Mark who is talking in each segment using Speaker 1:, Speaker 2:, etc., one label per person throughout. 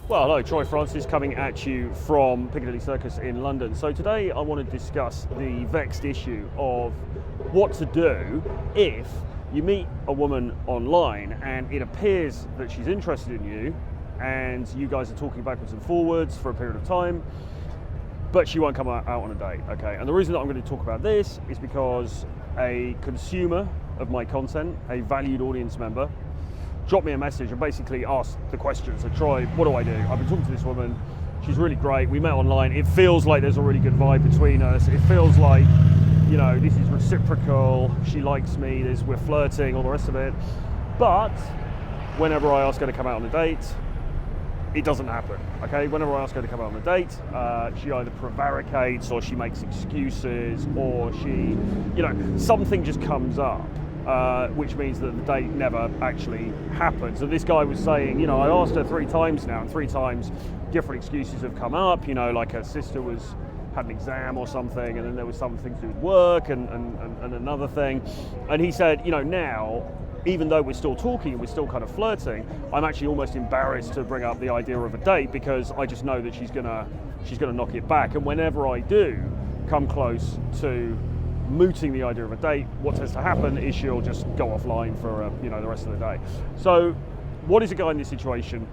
Speaker 1: Well, hello, Troy Francis coming at you from Piccadilly Circus in London. So today I want to discuss the vexed issue of what to do if you meet a woman online and it appears that she's interested in you and you guys are talking backwards and forwards for a period of time, but she won't come out on a date, okay? And the reason that I'm going to talk about this is because a consumer of my content, a valued audience member, dropped me a message and basically asked the question. So Troy, what do I do? I've been talking to this woman, she's really great, we met online, it feels like there's a really good vibe between us, it feels like, you know, this is reciprocal, she likes me, we're flirting, all the rest of it, but whenever I ask her to come out on a date, it doesn't happen, okay? Whenever I ask her to come out on a date, she either prevaricates or she makes excuses or she, you know, something just comes up. Which means that the date never actually happens. And this guy was saying, you know, I asked her 3 times now, and 3 times different excuses have come up, you know, like her sister had an exam or something, and then there was something to do with work and another thing. And he said, you know, now, even though we're still talking and we're still kind of flirting, I'm actually almost embarrassed to bring up the idea of a date because I just know that she's gonna knock it back. And whenever I do come close to mooting the idea of a date, what tends to happen is she'll just go offline for you know, the rest of the day. So what is a guy in this situation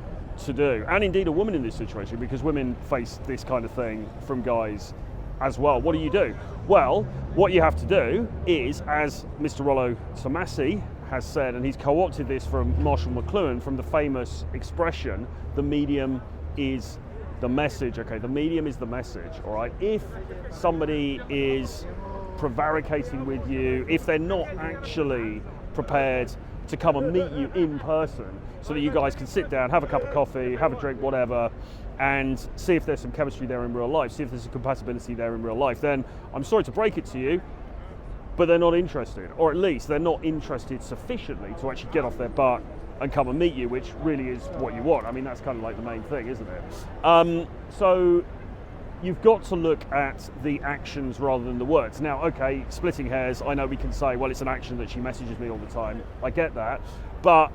Speaker 1: to do? And indeed a woman in this situation, because women face this kind of thing from guys as well. What do you do? Well, what you have to do is, as Mr. Rollo Tomassi has said, and he's co-opted this from Marshall McLuhan, from the famous expression, the medium is the message. Okay, the medium is the message, all right? If somebody is prevaricating with you, if they're not actually prepared to come and meet you in person so that you guys can sit down, have a cup of coffee, have a drink, whatever, and see if there's some chemistry there in real life, see if there's a compatibility there in real life, then I'm sorry to break it to you, but they're not interested, or at least they're not interested sufficiently to actually get off their butt and come and meet you, which really is what you want. I mean, that's kind of like the main thing, isn't it? So you've got to look at the actions rather than the words. Now, okay, splitting hairs, I know we can say, well, it's an action that she messages me all the time. I get that, but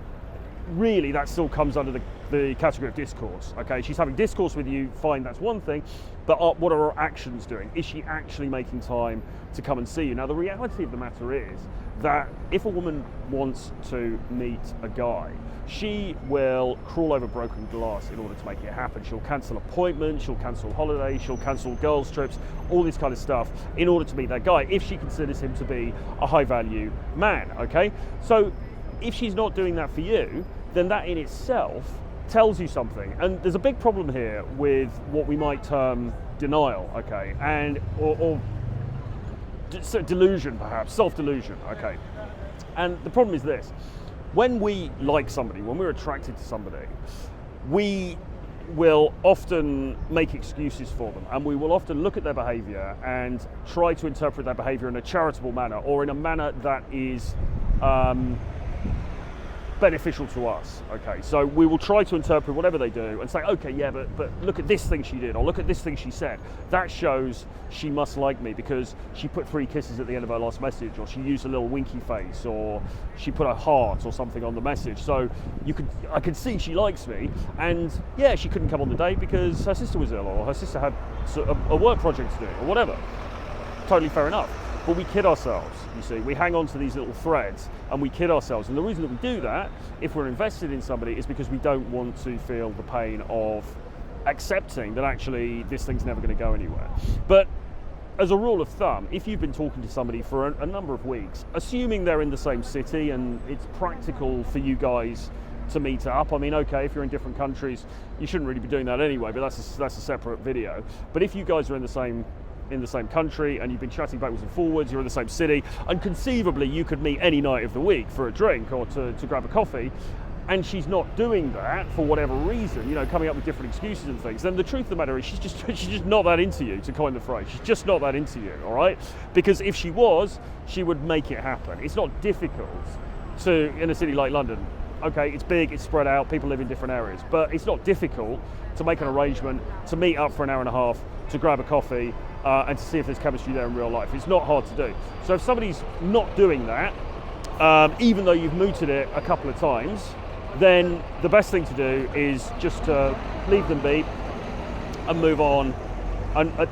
Speaker 1: really that still comes under the category of discourse, okay? She's having discourse with you, fine, that's one thing, but what are her actions doing? Is she actually making time to come and see you? Now, the reality of the matter is that if a woman wants to meet a guy, she will crawl over broken glass in order to make it happen. She'll cancel appointments, she'll cancel holidays, she'll cancel girls' trips, all this kind of stuff in order to meet that guy if she considers him to be a high-value man, okay? So if she's not doing that for you, then that in itself tells you something. And there's a big problem here with what we might term denial, okay? And or delusion, perhaps, self-delusion, okay? And the problem is this: when we like somebody, when we're attracted to somebody, we will often make excuses for them, and we will often look at their behavior and try to interpret their behavior in a charitable manner, or in a manner that is beneficial to us, okay? So we will try to interpret whatever they do and say, okay, yeah, but look at this thing she did, or look at this thing she said. That shows she must like me because she put 3 kisses at the end of her last message, or she used a little winky face, or she put a heart or something on the message. So I can see she likes me, and yeah, she couldn't come on the date because her sister was ill, or her sister had a work project to do, or whatever. Totally fair enough. But we kid ourselves, you see. We hang on to these little threads and we kid ourselves. And the reason that we do that, if we're invested in somebody, is because we don't want to feel the pain of accepting that actually this thing's never going to go anywhere. But as a rule of thumb, if you've been talking to somebody for a number of weeks, assuming they're in the same city and it's practical for you guys to meet up, I mean, okay, if you're in different countries, you shouldn't really be doing that anyway, but that's a separate video. But if you guys are in the same country and you've been chatting backwards and forwards, you're in the same city, and conceivably you could meet any night of the week for a drink or to grab a coffee, and she's not doing that for whatever reason, you know, coming up with different excuses and things, then the truth of the matter is she's just not that into you, to coin the phrase. She's just not that into you, all right? Because if she was, she would make it happen. It's not difficult to, in a city like London, okay, it's big, it's spread out, people live in different areas, but it's not difficult to make an arrangement to meet up for an hour and a half, to grab a coffee, and to see if there's chemistry there in real life. It's not hard to do. So if somebody's not doing that, even though you've mooted it a couple of times, then the best thing to do is just to leave them be and move on and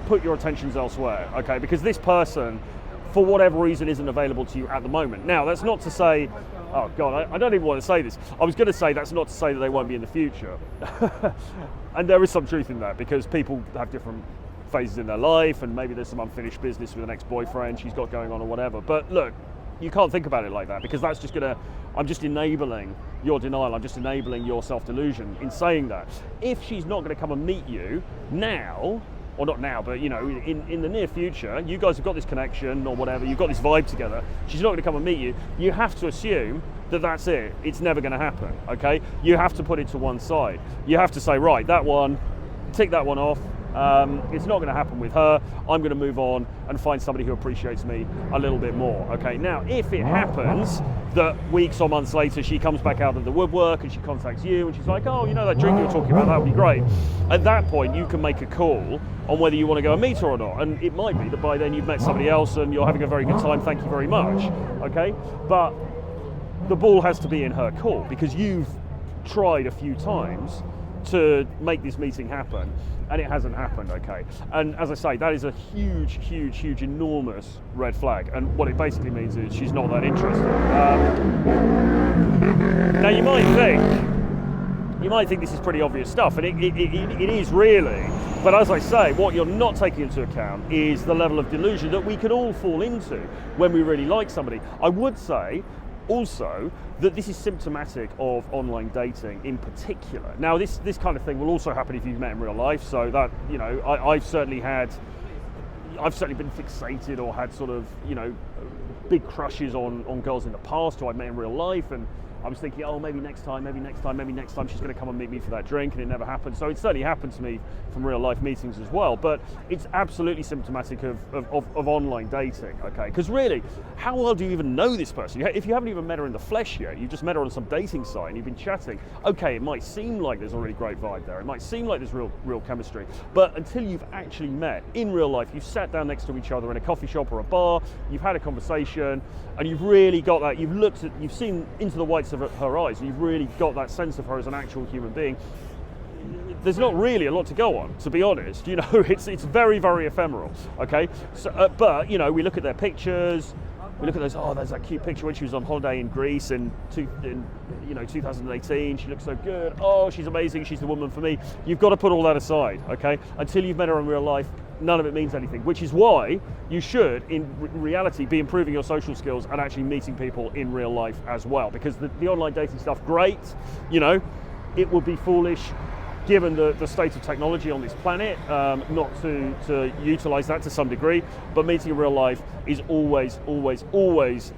Speaker 1: put your attentions elsewhere, okay? Because this person, for whatever reason, isn't available to you at the moment. Now, that's not to say, oh God, I don't even want to say this. I was going to say that's not to say that they won't be in the future. And there is some truth in that, because people have different phases in their life, and maybe there's some unfinished business with an ex-boyfriend she's got going on or whatever. But look, you can't think about it like that, because that's just I'm just enabling your denial, I'm just enabling your self-delusion in saying that. If she's not going to come and meet you now, or not now, but you know, in the near future, you guys have got this connection or whatever, you've got this vibe together, she's not going to come and meet you, you have to assume that that's it. It's never going to happen, okay? You have to put it to one side. You have to say, right, that one, tick that one off. It's not going to happen with her. I'm going to move on and find somebody who appreciates me a little bit more, okay? Now, if it happens that weeks or months later she comes back out of the woodwork and she contacts you and she's like, oh, you know that drink you were talking about, that would be great. At that point, you can make a call on whether you want to go and meet her or not. And it might be that by then you've met somebody else and you're having a very good time, thank you very much, okay? But the ball has to be in her court, because you've tried a few times to make this meeting happen and it hasn't happened, okay? And as I say, that is a huge, enormous red flag. And what it basically means is she's not that interested. Now you might think this is pretty obvious stuff, and it is really. But as I say, what you're not taking into account is the level of delusion that we can all fall into when we really like somebody. I would say also that this is symptomatic of online dating in particular. Now this kind of thing will also happen if you've met in real life, so that, you know, I've certainly been fixated or had sort of, you know, big crushes on girls in the past who I met in real life, and I was thinking, oh, maybe next time she's going to come and meet me for that drink, and it never happened. So it certainly happened to me from real life meetings as well, but it's absolutely symptomatic of online dating, okay? Because really, how well do you even know this person? If you haven't even met her in the flesh yet, you just met her on some dating site and you've been chatting, okay, it might seem like there's a really great vibe there, it might seem like there's real chemistry, but until you've actually met in real life, you've sat down next to each other in a coffee shop or a bar, you've had a conversation, and you've really got that, you've seen into the whites of her eyes, and you've really got that sense of her as an actual human being, there's not really a lot to go on, to be honest. You know, it's very ephemeral, okay? So, but you know, we look at their pictures, we look at those, oh, there's that cute picture when she was on holiday in Greece in 2018, she looks so good, oh, she's amazing, she's the woman for me. You've got to put all that aside, okay? Until you've met her in real life, none of it means anything, which is why you should, in reality, be improving your social skills and actually meeting people in real life as well. Because the online dating stuff, great, you know, it would be foolish, given the state of technology on this planet, not to utilize that to some degree, but meeting in real life is always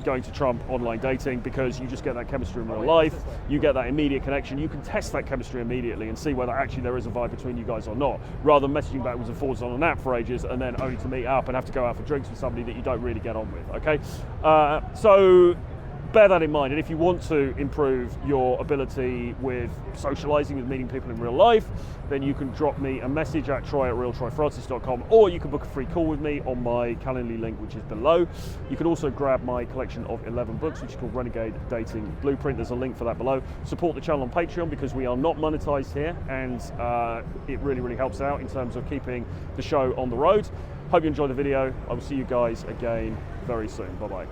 Speaker 1: going to trump online dating, because you just get that chemistry in real life, you get that immediate connection, you can test that chemistry immediately and see whether actually there is a vibe between you guys or not, rather than messaging backwards and forwards on an app for ages and then only to meet up and have to go out for drinks with somebody that you don't really get on with, okay? So bear that in mind, and if you want to improve your ability with socializing, with meeting people in real life, then you can drop me a message at troy@realtroyfrancis.com, or you can book a free call with me on my Calendly link, which is below. You can also grab my collection of 11 books, which is called Renegade Dating Blueprint. There's a link for that below. Support the channel on Patreon, because we are not monetized here, and it really helps out in terms of keeping the show on the road. Hope you enjoyed the video. I will see you guys again very soon. Bye-bye.